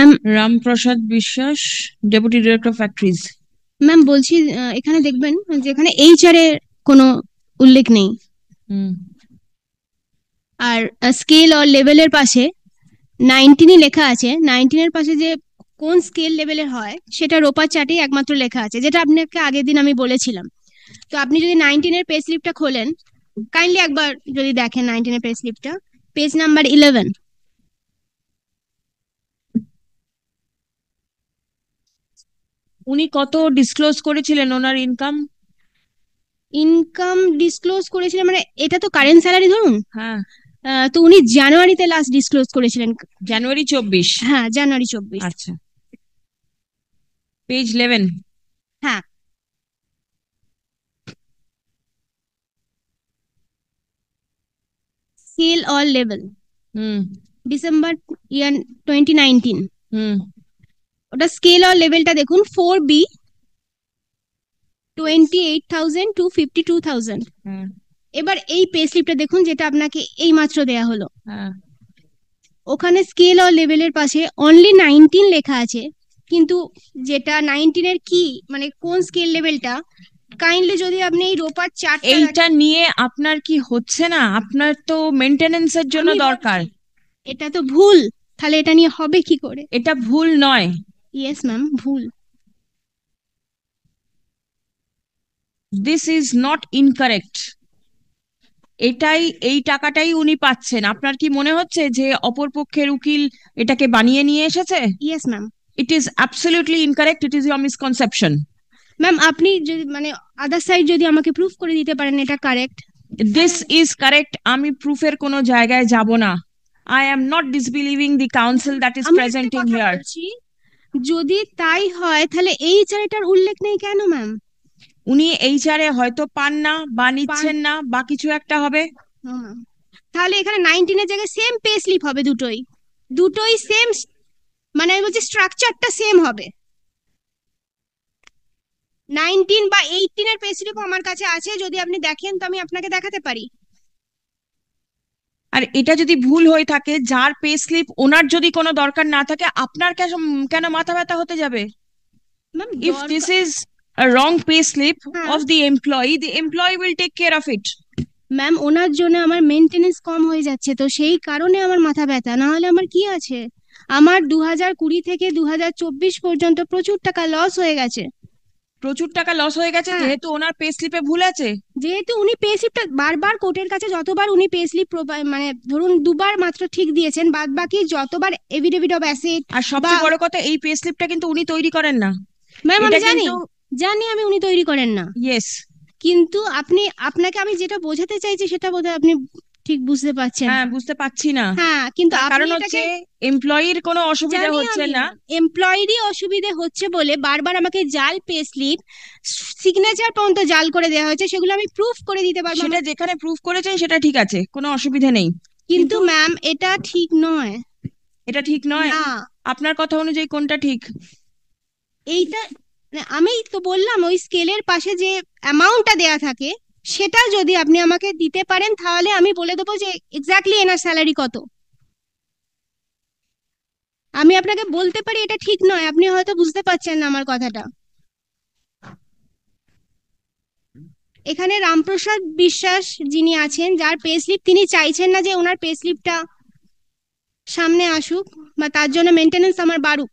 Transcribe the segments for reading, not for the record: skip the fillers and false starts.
Ma'am Ramprasad বিশ্বাস, deputy director factories. Ma'am বলছি এখানে দেখবেন যে এখানে এইচআর এর কোনো উল্লেখ নেই। হুম। আর স্কেল অর লেভেলের পাশে 19 লেখা আছে। 19 এর পাশে যে কোন স্কেল লেভেলের হয় সেটা রোপার চার্টেই একমাত্র লেখা আছে, যেটা আপনাকে আগের দিন আমি বলেছিলাম। তো আপনি যদি 19 এর পে স্লিপটা খোলেন, কাইন্ডলি একবার যদি দেখেন 19 এর পে স্লিপটা, পেজ নাম্বার 11। উনি কত ডিসক্লোজ করেছিলেন ওনার ইনকাম? ইনকাম ডিসক্লোজ করেছিলেন মানে এটা তো কারেন্ট স্যালারি ধরুন। হ্যাঁ, তো উনি জানুয়ারিতে লাস্ট ডিসক্লোজ করেছিলেন। জানুয়ারি 24। হ্যাঁ, জানুয়ারি 24। আচ্ছা, পেজ 11। হ্যাঁ, scale or level, hmm December year 2019। Hmm ওটা স্কেল অর লেভেলটা দেখুন, 4B, 28,000 to 52,000। হ্যাঁ এবার এই পে স্লিপটা দেখুন যেটা আপনাকে এই মাত্র দেয়া হলো। হ্যাঁ। ওখানে স্কেল অর লেভেলের পাশে অনলি 19 লেখা আছে, কিন্তু যেটা 19 এর কি মানে কোন স্কেল লেভেলটা, কাইন্ডলি যদি আপনি এই রোপার চার্টটা এইটা নিয়ে আপনার কি হচ্ছে না? আপনার তো মেনটেনেন্সের জন্য আমি দরকার। বলছি, এটা তো ভুল, তাহলে এটা নিয়ে হবে কি করে? এটা ভুল নয়। ইয়েস ম্যাম, ভুল। This is not incorrect. এটাই, এই টাকাটাই উনি পাচ্ছেন। আপনার কি মনে হচ্ছে যে অপর পক্ষের উকিল এটাকে বানিয়ে নিয়ে এসেছে? Yes ma'am. It is absolutely incorrect. It is your misconception. Ma'am আপনি যদি মানে আদার সাইড যদি আমাকে প্রুফ করে দিতে পারেন এটা কারেক্ট। This is correct. আমি প্রুফের কোনো জায়গায় যাব না। I am not disbelieving the council that is আমি একটা প্রেজেন্টিং কথা হিয়ার। বলছি, যদি তাই হয় তাহলে এই চারিটার উল্লেখ নেই কেন ম্যাম? উনি এইচআরে হয়তো পান না বা পান, নিচ্ছেন না বা কিছু একটা হবে। No ma'am. তাহলে এখানে 19 এর জায়গায় সেম পে স্লিপ হবে, দুটোই দুটোই সেম, মানে আমি বলছি স্ট্রাকচারটা সেম হবে। 19 বা 18 এর পে স্লিপ আমার কাছে আছে, যদি আপনি দেখেন তো আমি আপনাকে দেখাতে পারি। আর এটা যদি ভুল হয়ে থাকে, যার পে স্লিপ ওনার যদি কোনো দরকার না থাকে, আপনার কেন কেন মাথা ব্যথা হতে যাবে? Ma'am If this is a wrong pay slip হ্যাঁ of the employee will take care of it. Ma'am, ওনার জন্য আমার মেনটেনেন্স কম হয়ে যাচ্ছে, তো সেই কারণে আমার মাথা ব্যথা, না হলে আমার কি আছে। আমার 2020 থেকে 2024 পর্যন্ত প্রচুর টাকা লস হয়ে গেছে। প্রচুর টাকা লস হয়ে গেছে হ্যাঁ, যেহেতু ওনার পে স্লিপে ভুল আছে। যেহেতু উনি পে স্লিপটা বারবার কোর্টের কাছে যতবার উনি পে স্লিপ মানে ধরুন দুবার মাত্র ঠিক দিয়েছেন, বাদ বাকি যতবার এভিডেভিট অফ অ্যাসেট আর বা, সবচেয়ে বড় কথা, এই পে স্লিপটা কিন্তু উনি তৈরি করেন না। ম্যাম এটা আমি জানি, কিন্তু, জানি আমি উনি তৈরি করেন না, ইয়েস। কিন্তু আপনাকে আমি যেটা বোঝাতে চাইছি সেটা বোধহয় আপনি ঠিক বুঝতে পারছেন হ্যাঁ, না। বুঝতে পাচ্ছি না। হ্যাঁ, কিন্তু তার আপনি কারণ এটাকে, হচ্ছে এমপ্লয়ির কোনো অসুবিধা জানি হচ্ছে আমি না। এমপ্লয়েরই অসুবিধে হচ্ছে বলে বারবার আমাকে জাল পে স্লিপ, সিগনেচার পর্যন্ত জাল করে দেওয়া হয়েছে, সেগুলো আমি প্রুফ করে দিতে পারবো সেটা যেখানে প্রুফ করেছেন সেটা ঠিক আছে, কোনো অসুবিধা নেই। কিন্তু কিন্তু ম্যাম এটা ঠিক নয়। এটা ঠিক নয়। না, আপনার কথা অনুযায়ী কোনটা ঠিক? এইটা মানে আমি তো বললাম ওই স্কেলের পাশে যে অ্যামাউন্টটা দেয়া থাকে সেটা যদি আপনি আমাকে দিতে পারেন তাহলে আমি বলে দেবো যে এক্স্যাক্টলি এনার স্যালারি কত। আমি আপনাকে বলতে পারি এটা ঠিক নয়, আপনি হয়তো বুঝতে পারছেন না আমার কথাটা। এখানে রামপ্রসাদ বিশ্বাস যিনি আছেন, যার পে স্লিপ, তিনি চাইছেন না যে ওনার পে স্লিপটা সামনে আসুক বা তার জন্য মেনটেনেন্স আমার বাড়ুক,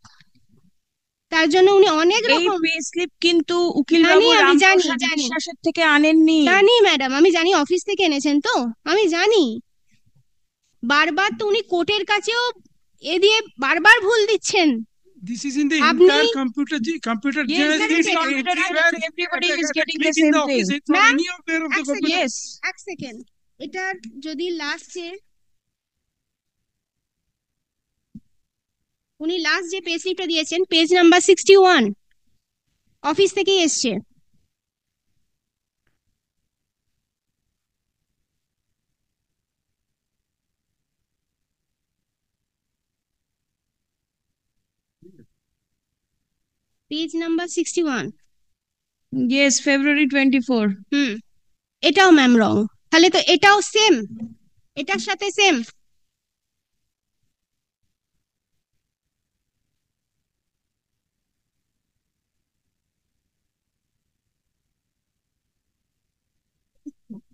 তার জন্য উনি অনেক এই রকম, পে স্লিপ কিন্তু উকিল জানি বাবু আমি জানি রামপ্রসাদ জানি বিশ্বাসের থেকে আনেননি। জানি ম্যাডাম, আমি জানি অফিস থেকে এনেছেন তো, আমি জানি। বারবার তো উনি কোর্টের কাছেও এ দিয়ে বারবার ভুল দিচ্ছেন। This is in the আপনি entire computer Yes, this is generated computer everywhere. generated. Everybody is At getting the least in same the thing. office, it's not ma'am anywhere of the এক computer. Second, Yes. এক second, এটা যদি লাস্টে উনি last যে pay স্লিপটা দিয়েছেন page number 61, office থেকেই এসছে। Page number 61। Yes, February 24. হুম, এটাও ম্যাম রং, তাহলে তো এটাও সেম, এটার সাথে সেম।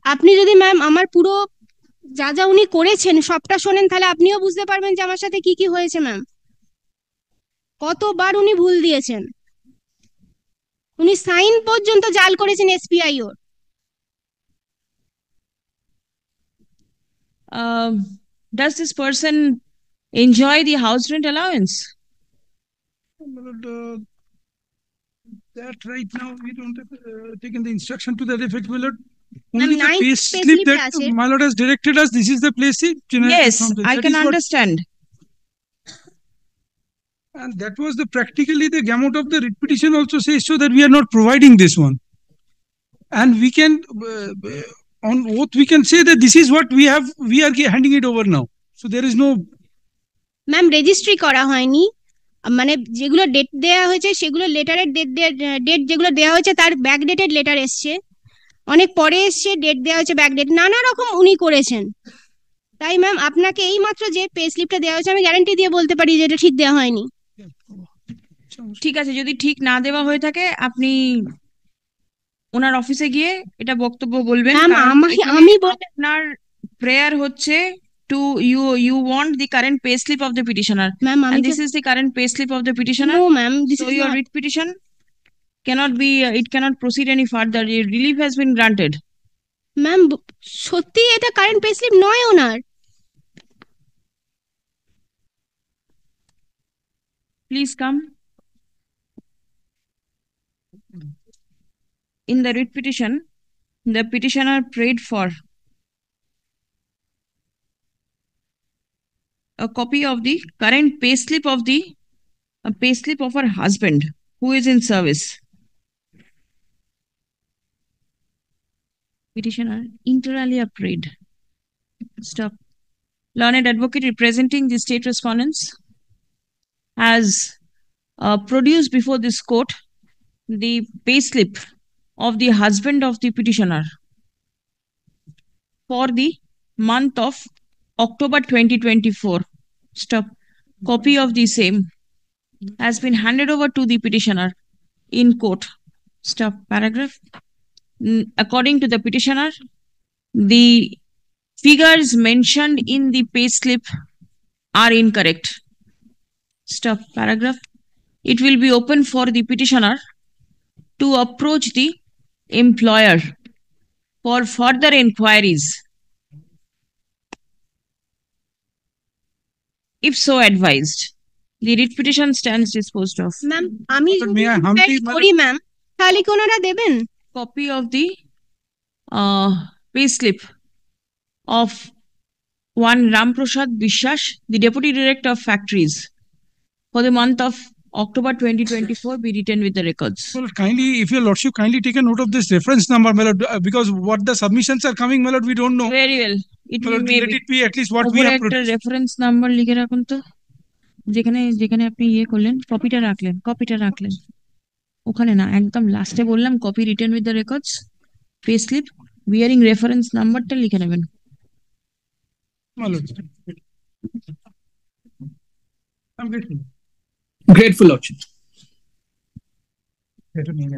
আপনি যদি ম্যাম আমার পুরো যা যা উনি করেছেন সবটা শোনেন, তাহলে আপনিও বুঝতে পারবেন যে আমার সাথে কি কি হয়েছে ম্যাম। কতবার উনি ভুল দিয়েছেন, উনি সাইন পর্যন্ত জাল করেছেন SBI or. Does this person enjoy the house rent allowance? My lord, that right now we don't have taken the instruction to that effect, my lord. Only the 9th pay pay slip slip-এ that আছে। my lord has directed us. This is the pay slip generated Yes, from this. I That can is what- understand. And that was the practically the gamut of the writ petition also says so that we are not providing this one. And we can on oath we can say that this is what we have. We are handing it over now. So there is no. Ma'am registry করা হয়নি, মানে যেগুলো date দেওয়া হয়েছে সেগুলো লেটারের date যেগুলো দেওয়া হয়েছে তার ব্যাক ডেটেড লেটার এসছে, অনেক পরে এসছে ডেট দেওয়া হয়েছে ব্যাক ডেট, নানা রকম উনি করেছেন। তাই ম্যাম আপনাকে এই মাত্র যে পে স্লিপটা দেওয়া হয়েছে আমি গ্যারান্টি দিয়ে বলতে পারি যে এটা ঠিক দেওয়া হয়নি। ঠিক আছে, যদি ঠিক না দেওয়া হয়ে থাকে আপনি ওনার অফিসে গিয়ে এটা বক্তব্য বলবেন, ম্যাম কারণ এখানে আমি বলতে আপনার প্রেয়ার হচ্ছে to you want the current payslip of the petitioner, ma'am আমি and this is the current payslip of the petitioner. No ma'am this So is your not. writ petition cannot be it cannot proceed any further. The relief has been granted. Ma'am সত্যি এটা current pay slip নয় ওনার। Please come. In the writ petition, the petitioner prayed for a copy of the current payslip of her husband who is in service. Petitioner inter alia prayed. Stop. Learned advocate representing the state respondents has produced before this court the payslip of the husband of the petitioner for the month of October 2024. Stop. Copy of the same has been handed over to the petitioner in court. Stop. Paragraph. According to the petitioner, the figures mentioned in the payslip are incorrect. Stop. Paragraph. It will be open for the petitioner to approach the employer for further inquiries if so advised. The writ petition stands disposed of. Ma'am আমি But যদি may I humbly, request করি ma'am তাহলে কি ওনারা দেবেন? Copy of the payslip of one Ramprasad Bishwas, the Deputy Director of Factories, for the month of October 2024 be written with the records. Well, kindly, if your lordship kindly take a note of this reference number, my lord, because what the submissions are coming, my lord, we don't know. Very well. It My will lord, may let be. it be at least what we ওপরে have একটা produced. Reference number লিখে রাখুন তো, যেখানে যেখানে আপনি ইয়ে করলেন কপিটা রাখলেন ওখানে না, একদম লাস্টে বললাম copy written with the records pay slip bearing reference নাম্বারটা লিখে নেবেন। My lord. I'm grateful. Grateful, Lordship. Better name.